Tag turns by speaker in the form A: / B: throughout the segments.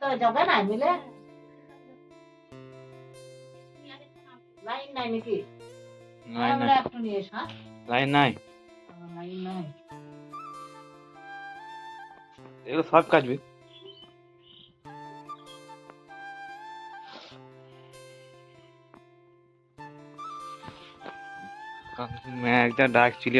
A: তো যাবে না মিলে লাইন নাই নাকি আমরা একটু নিয়ে এসো
B: লাইন নাই
A: লাইন নাই
B: এগুলো সব কাটবে मैं একটা ডাক ছিল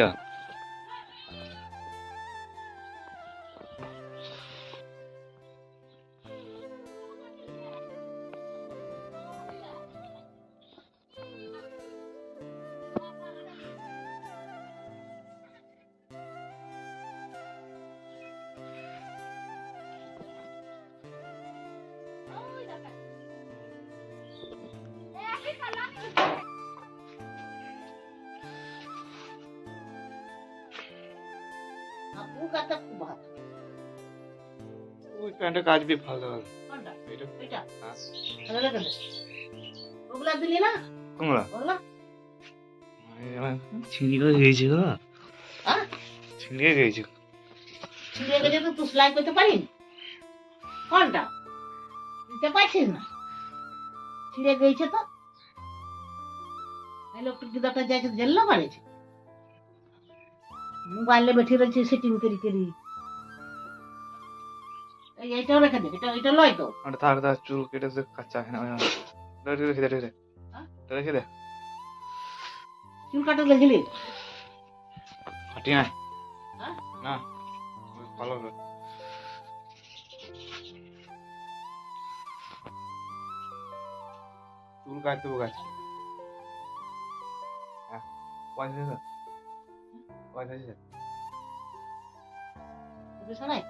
A: আপু কাটা খুব ভালো
B: ওই প্যান্টের কাজ বি ভালো ভালো
A: কোনটা
B: এটা
A: এটা
B: হ্যাঁ
A: ভালো লাগে ওগুলা দিলি না
B: কোনগুলা
A: ওগুলা
B: ছিঁড়ে গেছে গো
A: হ্যাঁ
B: ছিঁড়ে গেছে
A: ছিঁড়ে গেছে তো তুই সেলাই করতে পারিস কোনটা দিতে পারছিস না ছিঁড়ে গেছে তো এই লোকটা কি দরকার যাইছে জেল মারেছে মোবাইলে বেঠে রয়েছে সেটিং করি করি এইটাও রেখে দে এটা লয় তো
B: আর থাক থাক চুল কেটে সে কাঁচা হয় না রেখে দে রেখে দে
A: হ্যাঁ?
B: রেখে দে
A: চুল কাটা লেগেলি
B: কাটি নাই
A: হ্যাঁ?
B: না ভালো হবে চুল কাটতে হবে গাছ পয়সা দিস পয়সা দিস
A: বুঝছো নাই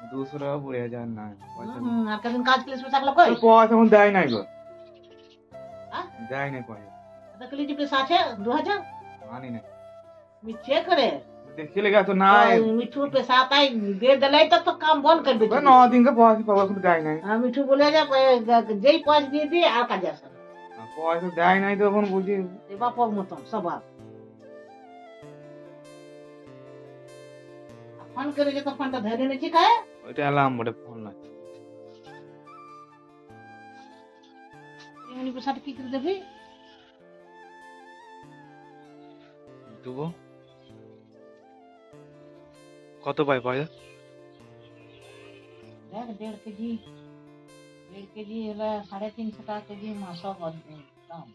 B: 200 টাকা পড়ে যায় না পয়সা
A: আর কদিন কাজ প্লেস में থাকলো কই
B: পয়সা এখন দেয় নাই গো
A: হ্যাঁ?
B: দেয় নাই পয়সা
A: দেখলি যে প্লেস আছে 2000
B: আনি নাই
A: মিছে করে
B: দেখে লেগে তো নাই
A: মিঠू पैसा आता है दे दिलाई तो काम बंद कर देते
B: 9 दिन का পয়সা পাবো এখন দেয় নাই
A: মিঠू বলে যে যেই পয়সা দিয়ে দিয়ে আর কাজে আসে না।
B: পয়সা দেয় নাই তো এখন বুঝি
A: এই বাপর মতন স্বভাব ফোন করে যে তো ফোনটা ধরে নিয়েছি কায়
B: ওইটা এলাম বটে ফোন না
A: এমনি পয়সাটা কি করে দেবি
B: দেবো কত পাই পয়সা
A: দেখ 1.5 কেজি হলে 350 টাকা কেজি মাসক দাম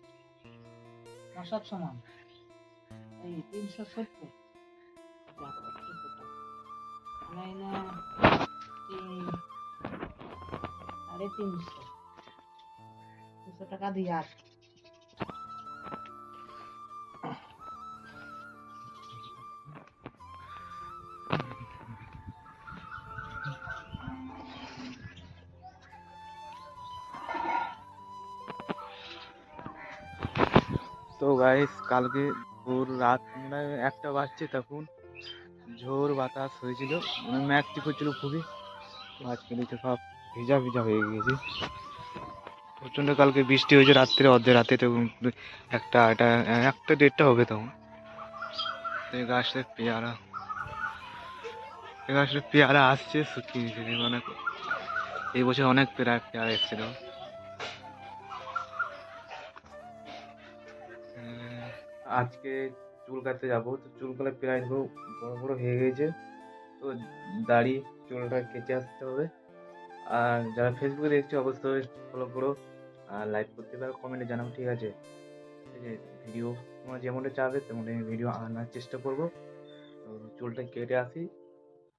A: মাসক সমান এই 370 নাই না 350 টাকা দিয়ে আস
B: তো গাইস কালকে ভোর রাত মানে 1টা বাজছে তখন ঝোর বাতাস হয়েছিল মানে ম্যাচটি করছিল খুবই আজকে দেখে সব ভিজা ভিজা হয়ে গেছে প্রচণ্ড কালকে বৃষ্টি হয়েছে রাত্রে অর্ধেক রাতে তখন 1টা 1:30 হবে তখন এই গাছটা পেয়ারা আসছে শুকিয়ে গেছে মানে এই বছর অনেক পেয়ারা এসেছিল আজকে চুল কাটতে যাবো তো চুলগুলো প্রায় বড় বড় হয়ে গেছে তো দাড়ি চুলটা কেটে আসতে হবে আর যারা ফেসবুকে দেখছে অবশ্যই ফলো করো আর লাইক করতে পারো কমেন্টে জানাবো ঠিক আছে ঠিক আছে ভিডিও তোমরা যেমনটা চাবে তেমন ভিডিও আনার চেষ্টা করবো তো চুলটা কেটে আসি